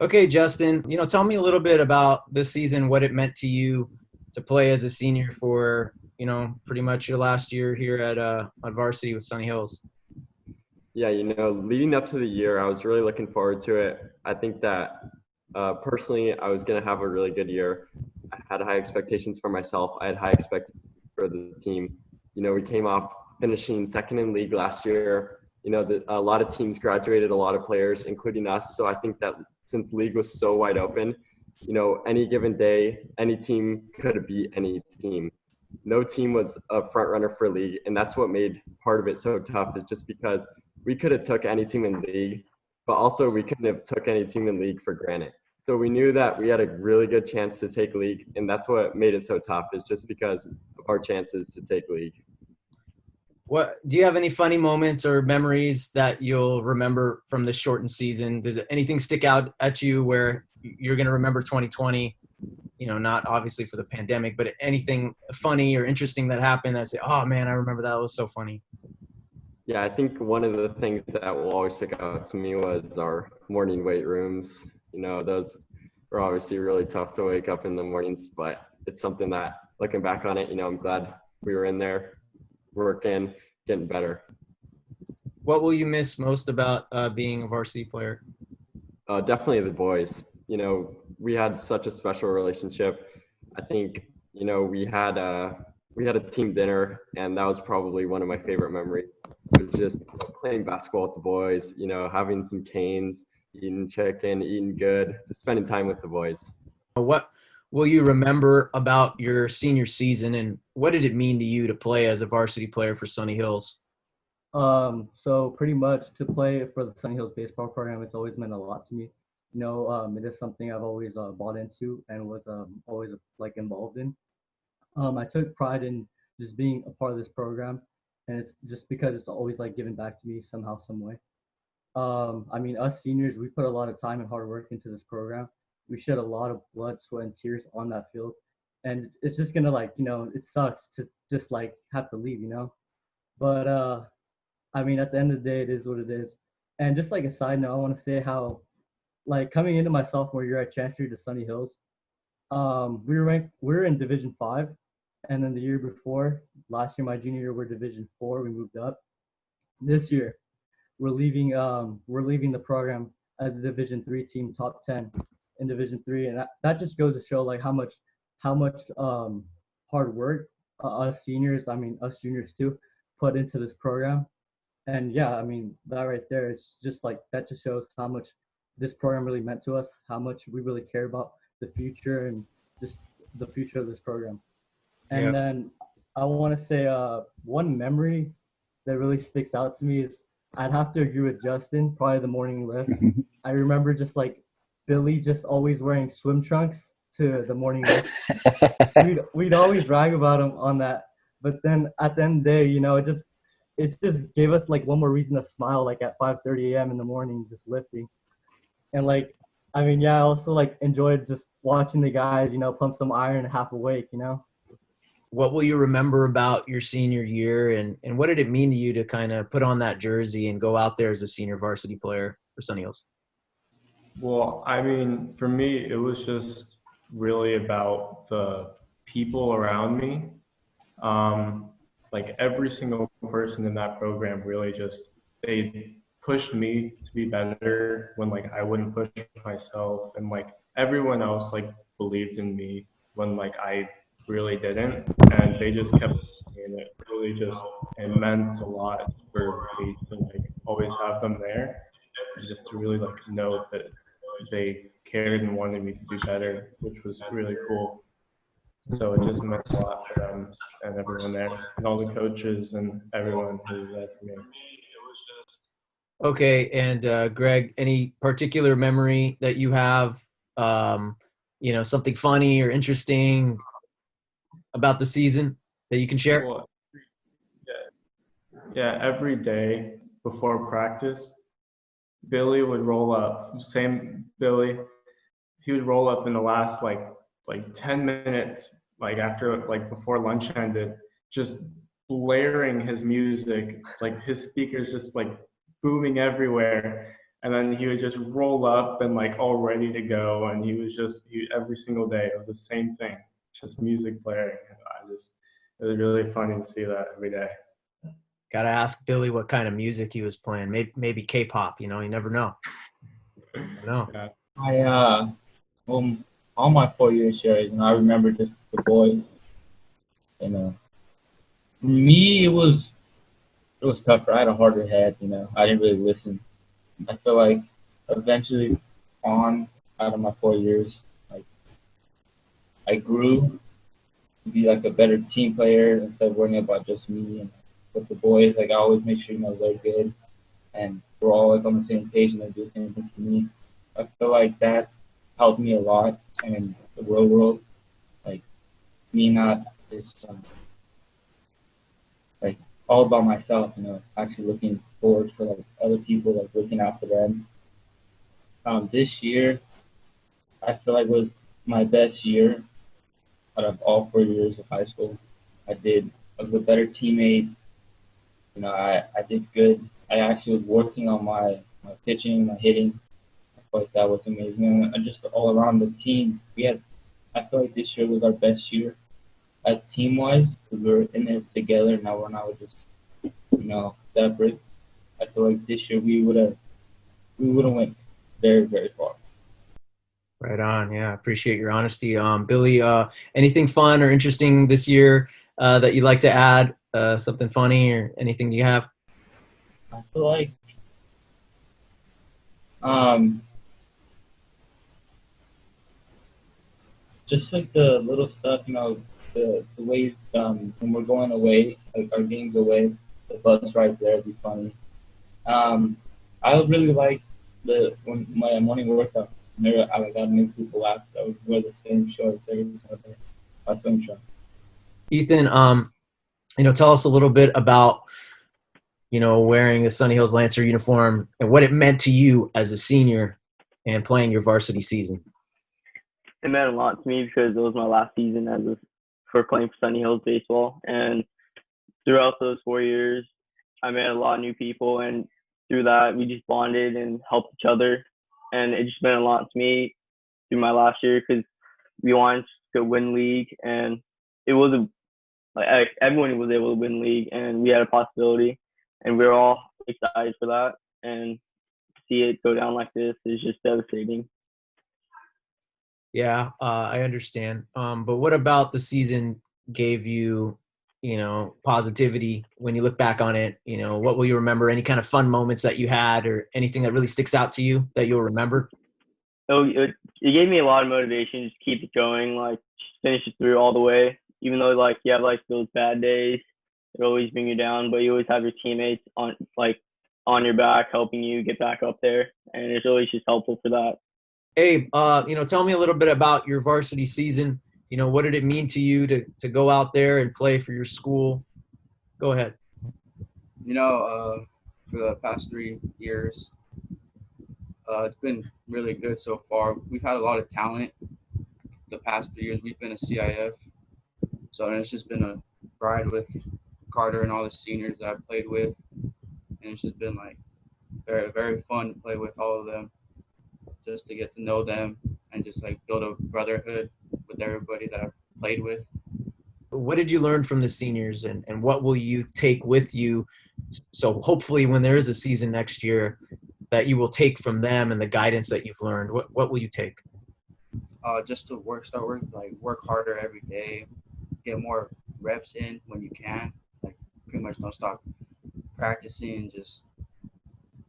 Okay, Justin, tell me a little bit about this season, what it meant to you to play as a senior for, pretty much your last year here at varsity with Sunny Hills. Yeah, leading up to the year, I was really looking forward to it. I think that personally, I was going to have a really good year. I had high expectations for myself. I had high expectations for the team. We came off finishing second in league last year. A lot of teams graduated, a lot of players, including us. So I think that since league was so wide open, any given day, any team could beat any team. No team was a front runner for league, and that's what made part of it so tough. Is just because we could have took any team in league, but also we couldn't have took any team in league for granted. So we knew that we had a really good chance to take league, and that's what made it so tough, is just because of our chances to take league. What do you have any funny moments or memories that you'll remember from this shortened season? Does anything stick out at you where you're going to remember 2020? Not obviously for the pandemic, but anything funny or interesting that happened that say, oh man, I remember that was so funny. Yeah, I think one of the things that will always stick out to me was our morning weight rooms. Those were obviously really tough to wake up in the mornings, but it's something that, looking back on it, I'm glad we were in there working, getting better. What will you miss most about being a varsity player? Definitely the boys. We had such a special relationship. I think, we had a team dinner, and that was probably one of my favorite memories. It was just playing basketball with the boys, having some canes, eating chicken, eating good, just spending time with the boys. What will you remember about your senior season, and what did it mean to you to play as a varsity player for Sunny Hills? So pretty much to play for the Sunny Hills baseball program, it's always meant a lot to me. It is something I've always bought into and was always like involved in. I took pride in just being a part of this program, and it's just because it's always like given back to me somehow, some way. I mean, us seniors, we put a lot of time and hard work into this program. We shed a lot of blood, sweat, and tears on that field, and it's just gonna it sucks to just like have to leave, But I mean, at the end of the day, it is what it is. And just like a side note, I want to say how, like, coming into my sophomore year at Chancery to Sunny Hills, we were in Division 5, and then the year before, last year, my junior year, we're Division 4. We moved up. This year, we're leaving the program as a Division 3 team, top 10 in Division 3, and that just goes to show like how much hard work us seniors, I mean us juniors too, put into this program. And yeah, I mean, that right there, it's just like that just shows how much this program really meant to us, how much we really care about the future and just the future of this program. And Yeah. then I want to say one memory that really sticks out to me is I'd have to agree with Justin, probably the morning lift. I remember just like Billy just always wearing swim trunks to the morning lift. We'd always brag about him on that. But then at the end of the day, it just gave us like one more reason to smile, like at 5:30 a.m. in the morning, just lifting. And like, I mean, yeah, I also like enjoyed just watching the guys, pump some iron half awake. What will you remember about your senior year, and what did it mean to you to kind of put on that jersey and go out there as a senior varsity player for Sunny Hills? Well, I mean, for me, it was just really about the people around me. Like every single person in that program really just, they pushed me to be better when like I wouldn't push myself, and like everyone else like believed in me when like I really didn't, and they just kept saying it. Really just, it meant a lot for me to like always have them there, and just to really like know that they cared and wanted me to do better, which was really cool. So it just meant a lot for them and everyone there, and all the coaches and everyone who was there for me. Okay, and Greg, any particular memory that you have, something funny or interesting about the season that you can share? Well, yeah, every day before practice, Billy would roll up. Same Billy, he would roll up in the last like 10 minutes, like after like before lunch ended, just blaring his music, like his speakers just like booming everywhere. And then he would just roll up and like all ready to go. And he was just every single day it was the same thing, just music blaring. And it was really funny to see that every day. Got to ask Billy what kind of music he was playing. Maybe K-pop. You never know. You never know. Yeah. Well, all my 4 years here, I remember just the boys. For me, it was tougher. I had a harder head. I didn't really listen. I feel like eventually, out of my 4 years, like I grew to be like a better team player instead of worrying about just me. And with the boys, like I always make sure they're good and we're all like on the same page and they do the same thing for me. I feel like that helped me a lot in the real world. Like me not just like all about myself, actually looking forward for like other people, like looking out for them. This year, I feel like was my best year out of all 4 years of high school. I was a better teammate. I did good. I actually was working on my pitching, my hitting. I feel like that was amazing. And just all around the team, I feel like this year was our best year, team-wise, because we were in it together. Now we're not just, separate. I feel like this year we would have went very, very far. Right on. Yeah, appreciate your honesty. Billy, anything fun or interesting this year that you'd like to add? Something funny or anything you have? I feel like just like the little stuff, the ways when we're going away, like our games away, the bus ride there would be funny. I would really like when my morning workout. I got to make people laugh. I would wear the same shorts every single day. My swim trunks. Ethan, tell us a little bit about, wearing the Sunny Hills Lancer uniform and what it meant to you as a senior and playing your varsity season. It meant a lot to me because it was my last season for playing for Sunny Hills baseball. And throughout those 4 years, I met a lot of new people, and through that, we just bonded and helped each other. And it just meant a lot to me through my last year because we wanted to win league, and it was everyone was able to win league, and we had a possibility, and we were all excited for that. And to see it go down like this is just devastating. Yeah, I understand. But what about the season gave you, positivity when you look back on it? What will you remember? Any kind of fun moments that you had or anything that really sticks out to you that you'll remember? So it gave me a lot of motivation to keep it going, like finish it through all the way. Even though you have those bad days, it always bring you down, but you always have your teammates on your back, helping you get back up there. And it's always just helpful for that. Abe, tell me a little bit about your varsity season. What did it mean to you to go out there and play for your school? Go ahead. For the past 3 years, it's been really good so far. We've had a lot of talent the past 3 years. We've been a CIF. So it's just been a ride with Carter and all the seniors that I've played with. And it's just been very, very fun to play with all of them, just to get to know them and just build a brotherhood with everybody that I've played with. What did you learn from the seniors, and what will you take with you? So hopefully when there is a season next year that you will take from them and the guidance that you've learned, what will you take? Just to work harder every day, get more reps in when you can, pretty much don't stop practicing,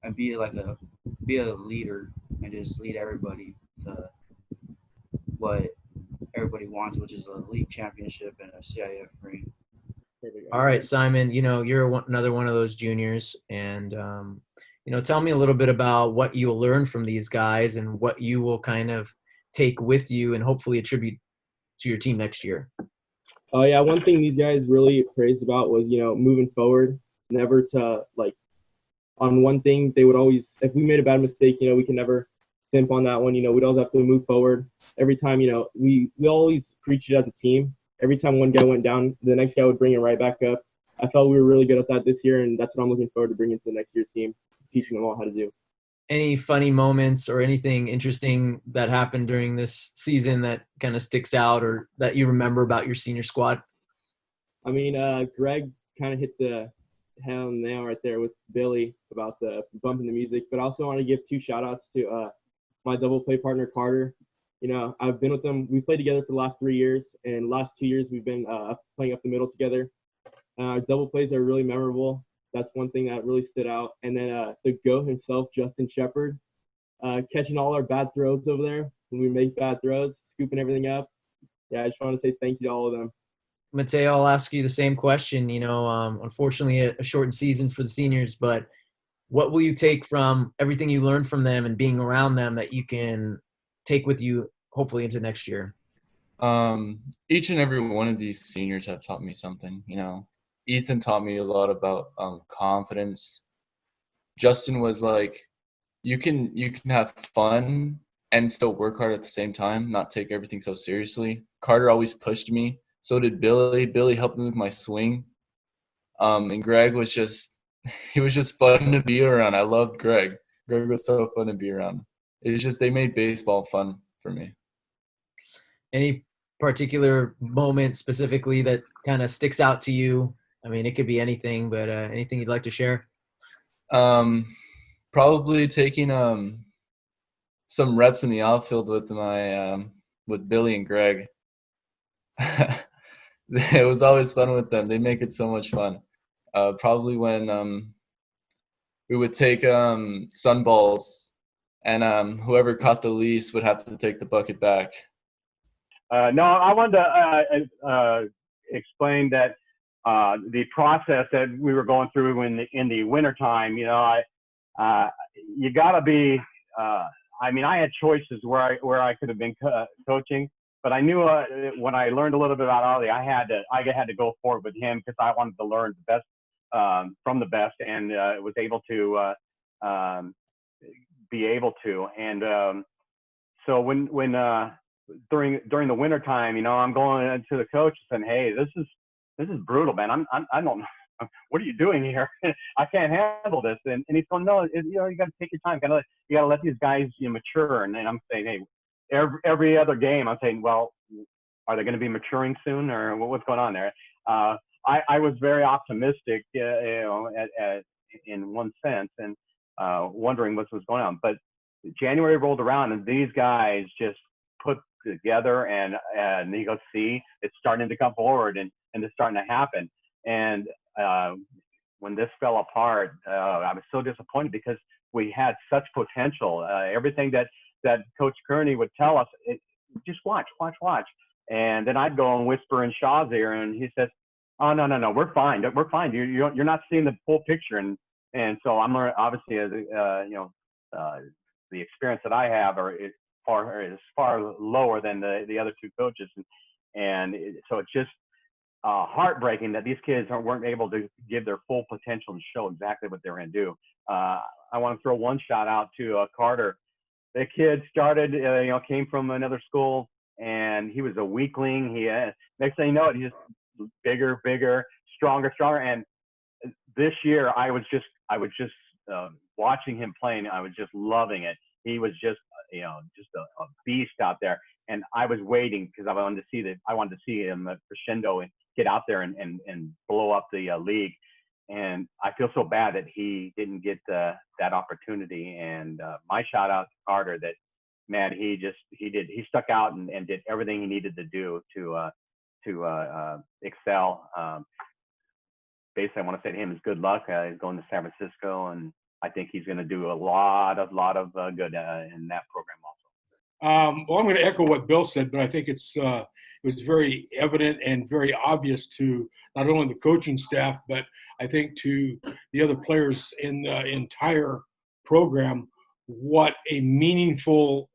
and be a leader and just lead everybody to what everybody wants, which is a league championship and a CIF ring. All right, Simon, you're another one of those juniors, and tell me a little bit about what you'll learn from these guys and what you will kind of take with you and hopefully attribute to your team next year. Yeah, one thing these guys really praised about was, moving forward, never to on one thing. They would always, if we made a bad mistake, we can never simp on that one. We'd always have to move forward. Every time, we always preach it as a team. Every time one guy went down, the next guy would bring it right back up. I felt we were really good at that this year, and that's what I'm looking forward to bringing to the next year's team, teaching them all how to do. any funny moments or anything interesting that happened during this season that kind of sticks out or that you remember about your senior squad? I mean, Greg kind of hit the head on the nail right there with Billy about the bumping the music, but I also want to give 2 shout outs to my double play partner, Carter. You know, I've been with them. We played together for the last 3 years, and last 2 years we've been playing up the middle together. Our double plays are really memorable. That's one thing that really stood out. And then the GOAT himself, Justin Shepard, catching all our bad throws over there when we make bad throws, scooping everything up. Yeah, I just want to say thank you to all of them. Mateo, I'll ask you the same question. You know, unfortunately, a shortened season for the seniors, but what will you take from everything you learned from them and being around them that you can take with you hopefully into next year? Each and every one of these seniors have taught me something. You know, Ethan taught me a lot about confidence. Justin was like, you can have fun and still work hard at the same time, not take everything so seriously. Carter always pushed me. So did Billy. Billy helped me with my swing. And Greg was just – he was just fun to be around. I loved Greg. Greg was so fun to be around. It was just – they made baseball fun for me. Any particular moment specifically that kind of sticks out to you? I mean, it could be anything, but anything you'd like to share? Probably taking some reps in the outfield with with Billy and Greg. It was always fun with them. They make it so much fun. Probably when we would take sunballs, and whoever caught the least would have to take the bucket back. No, I wanted to explain that the process that we were going through in the wintertime, you know, you got to be I mean, I had choices where I could have been coaching, but I knew when I learned a little bit about ARLIE, I had to go forward with him because I wanted to learn the best from the best, and was able to be able to. And so when during the winter time, you know, I'm going to the coach and saying, "Hey, this is brutal, man. I don't know. What are you doing here? I can't handle this." And he's going, "No, you know, you got to take your time. You got to let these guys, you know, mature." And then I'm saying, "Hey, every other game, I'm saying, well, are they going to be maturing soon, or what's going on there?" I was very optimistic, you know, in one sense, and wondering what was going on. But January rolled around, and these guys just put together, and you go, see, it's starting to come forward, and it's starting to happen. And when this fell apart, I was so disappointed because we had such potential. Everything that Coach Kearney would tell us, just watch. And then I'd go and whisper in Shaw's ear, and he says, "Oh, no, we're fine. You're not seeing the full picture." And so I'm obviously, you know, the experience that I have is far lower than the other 2 coaches, and so it's just heartbreaking that these kids weren't able to give their full potential and show exactly what they're going to do. I want to throw one shout out to Carter. The kid started, you know, came from another school, and he was a weakling. Next thing you know, he's just bigger, stronger. And this year, I was just watching him playing. I was just loving it. He was just, you know, just a beast out there. And I was waiting because I wanted to see him crescendo and get out there and blow up the league. And I feel so bad that he didn't get that opportunity. And my shout out to Carter, that, man, he stuck out and did everything he needed to do to excel. Basically, I want to say to him is good luck. He's going to San Francisco, and I think he's going to do a lot of good in that program also. Well, I'm going to echo what Bill said, but I think it was very evident and very obvious to not only the coaching staff, but I think to the other players in the entire program, what a meaningful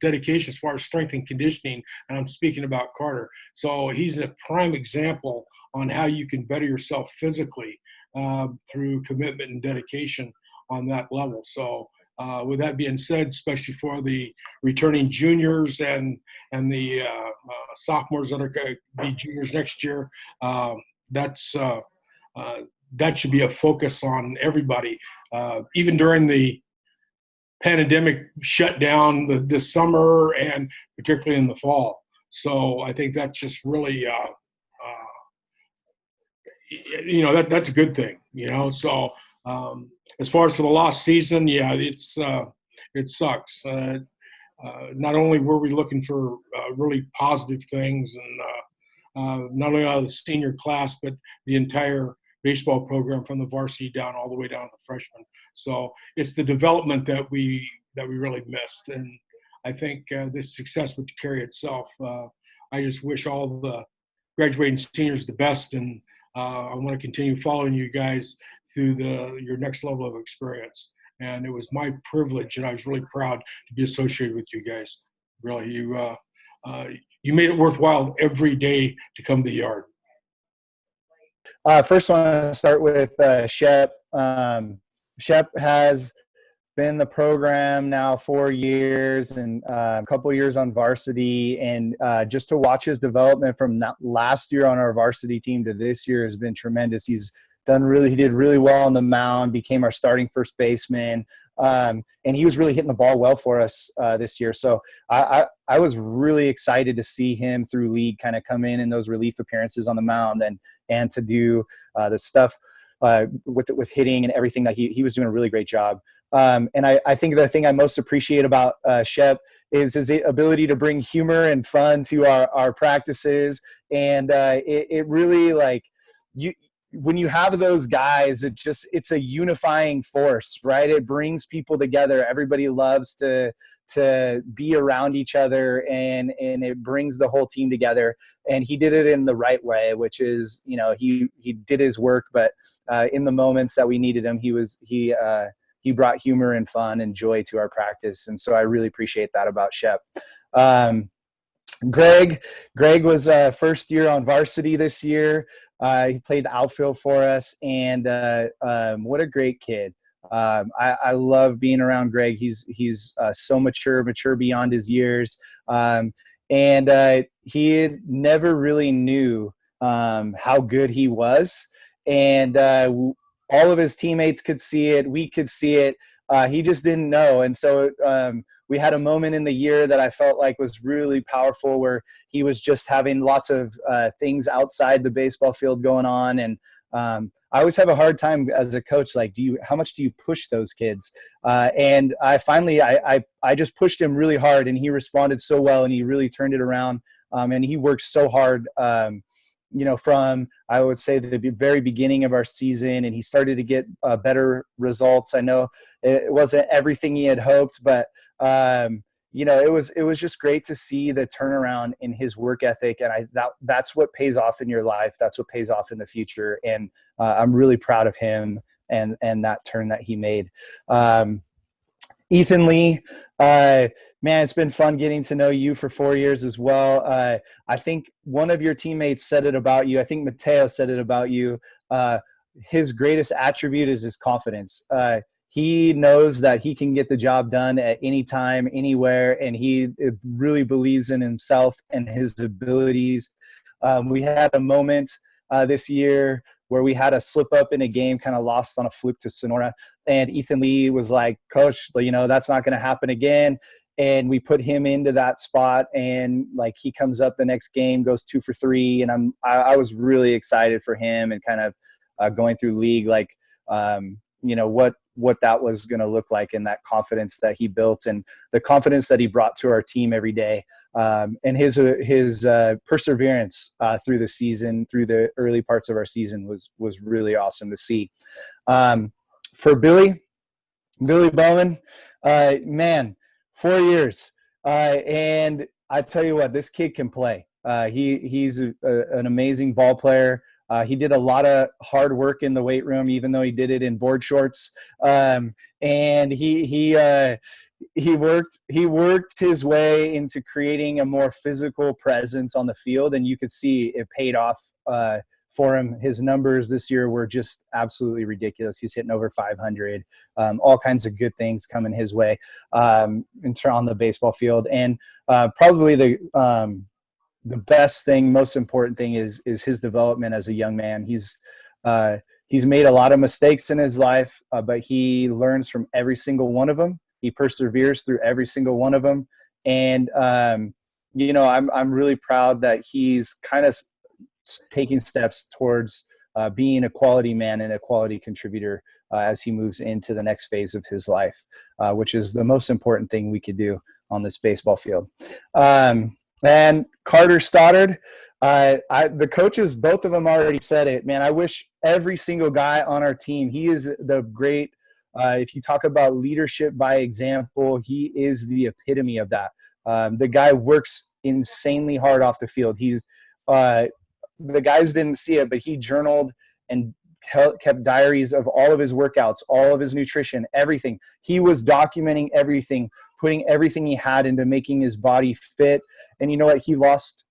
dedication as far as strength and conditioning, and I'm speaking about Carter. So he's a prime example on how you can better yourself physically through commitment and dedication on that level. So with that being said, especially for the returning juniors and the sophomores that are going to be juniors next year, that should be a focus on everybody. Even during the pandemic shut down this summer and particularly in the fall. So I think that's just really, that's a good thing, So as far as for the lost season, yeah, it sucks. Not only were we looking for really positive things, and not only out of the senior class, but the entire baseball program from the varsity down all the way down to the freshmen. So it's the development that we really missed, and I think this success would carry itself. I just wish all the graduating seniors the best, and I want to continue following you guys through your next level of experience. And it was my privilege, and I was really proud to be associated with you guys. Really, you made it worthwhile every day to come to the yard. First, I want to start with Shep. Shep has been in the program now 4 years and a couple years on varsity. And just to watch his development from last year on our varsity team to this year has been tremendous. He did really well on the mound, became our starting first baseman. And he was really hitting the ball well for us this year. So I was really excited to see him through league kind of come in those relief appearances on the mound and to do the stuff with hitting and everything that he was doing a really great job. And I think the thing I most appreciate about Shep is his ability to bring humor and fun to our practices. And it really, like, when you have those guys, it's a unifying force, right? It brings people together. Everybody loves to be around each other, and it brings the whole team together. And he did it in the right way, which is, he did his work, but in the moments that we needed him, he brought humor and fun and joy to our practice. And so I really appreciate that about Shep. Greg was first year on varsity this year. He played outfield for us, and what a great kid. I love being around Greg. He's so mature beyond his years. And he never really knew how good he was. And all of his teammates could see it. We could see it. He just didn't know. And so we had a moment in the year that I felt like was really powerful, where he was just having lots of things outside the baseball field going on. And I always have a hard time as a coach, like, how much do you push those kids? And I finally just pushed him really hard, and he responded so well, and he really turned it around. And he worked so hard, from, I would say, the very beginning of our season, and he started to get better results. I know it wasn't everything he had hoped, but it was just great to see the turnaround in his work ethic. And that's what pays off in your life. That's what pays off in the future. And I'm really proud of him and that turn that he made. Ethan Lee, man, it's been fun getting to know you for 4 years as well. I think one of your teammates said it about you. I think Mateo said it about you. His greatest attribute is his confidence. He knows that he can get the job done at any time, anywhere, and he really believes in himself and his abilities. We had a moment this year where we had a slip up in a game, kind of lost on a fluke to Sonora, and Ethan Lee was like, "Coach, that's not going to happen again." And we put him into that spot, and like, he comes up the next game, goes 2 for 3, and I was really excited for him, and kind of going through league, like, what that was going to look like, and that confidence that he built, and the confidence that he brought to our team every day, and his perseverance through the season, through the early parts of our season was really awesome to see. For Billy Bowman, man, 4 years, and I tell you what, this kid can play. He's an amazing ball player. He did a lot of hard work in the weight room, even though he did it in board shorts. And he worked his way into creating a more physical presence on the field, and you could see it paid off for him. His numbers this year were just absolutely ridiculous. He's hitting over 500, all kinds of good things coming his way on the baseball field. And probably the best thing, most important thing is his development as a young man. He's made a lot of mistakes in his life, but he learns from every single one of them. He perseveres through every single one of them. And, you know, I'm really proud that he's kind of taking steps towards being a quality man and a quality contributor as he moves into the next phase of his life, which is the most important thing we could do on this baseball field. And Carter Stoddard, the coaches, both of them already said it, man. I wish every single guy on our team, he is the great, if you talk about leadership by example, he is the epitome of that. The guy works insanely hard off the field. He's, the guys didn't see it, but he journaled and kept diaries of all of his workouts, all of his nutrition, everything. He was documenting everything, putting everything he had into making his body fit. And you know what? He lost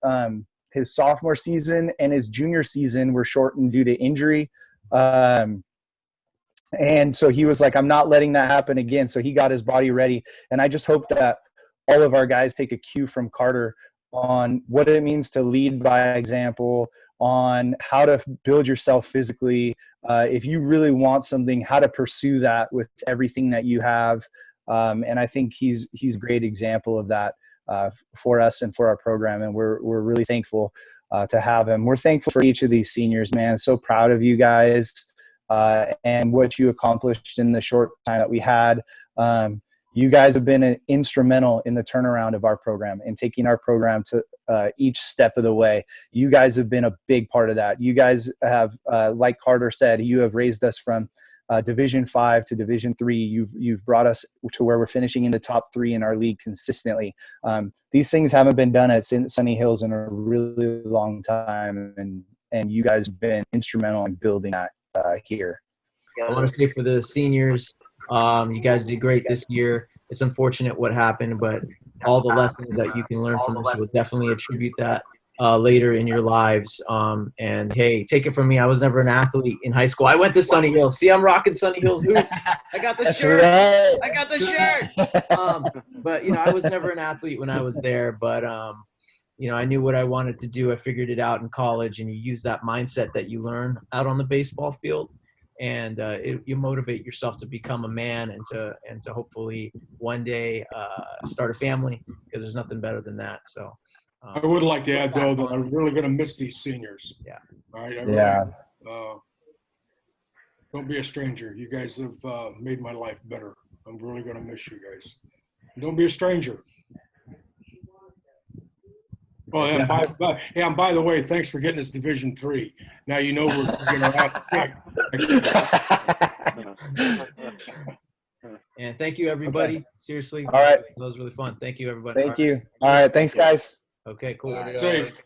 his sophomore season and his junior season were shortened due to injury. And so he was like, I'm not letting that happen again. So he got his body ready. And I just hope that all of our guys take a cue from Carter on what it means to lead by example, on how to build yourself physically. If you really want something, how to pursue that with everything that you have. And I think he's a great example of that for us and for our program. And we're really thankful to have him. We're thankful for each of these seniors, man. So proud of you guys and what you accomplished in the short time that we had. You guys have been instrumental in the turnaround of our program and taking our program to each step of the way. You guys have been a big part of that. You guys have, like Carter said, you have raised us from Division 5 to Division 3. You've brought us to where we're finishing in the top 3 in our league consistently. These things haven't been done at Sunny Hills in a really long time, and you guys have been instrumental in building that here. I want to say for the seniors, you guys did great this year. It's unfortunate what happened, but all the lessons that you can learn from this, you will definitely attribute that later in your lives. And hey, take it from me, I was never an athlete in high school. I went to Sunny Hills. See, I'm rocking Sunny Hills hoop. I got the shirt. Right. I got the shirt. But you know, I was never an athlete when I was there. But you know, I knew what I wanted to do. I figured it out in college, and you use that mindset that you learn out on the baseball field. And you motivate yourself to become a man and to hopefully one day start a family, because there's nothing better than that. So I would like to add though that I'm really going to miss these seniors. Yeah. All right. Yeah. Don't be a stranger. You guys have made my life better. I'm really going to miss you guys. Don't be a stranger. Oh, and by the way, thanks for getting us Division 3. Now you know we're going to have to kick. And thank you, everybody. Okay. Seriously. All right. That was really fun. Thank you, everybody. Thank you. All right. Thanks, guys. Okay, cool. Safe.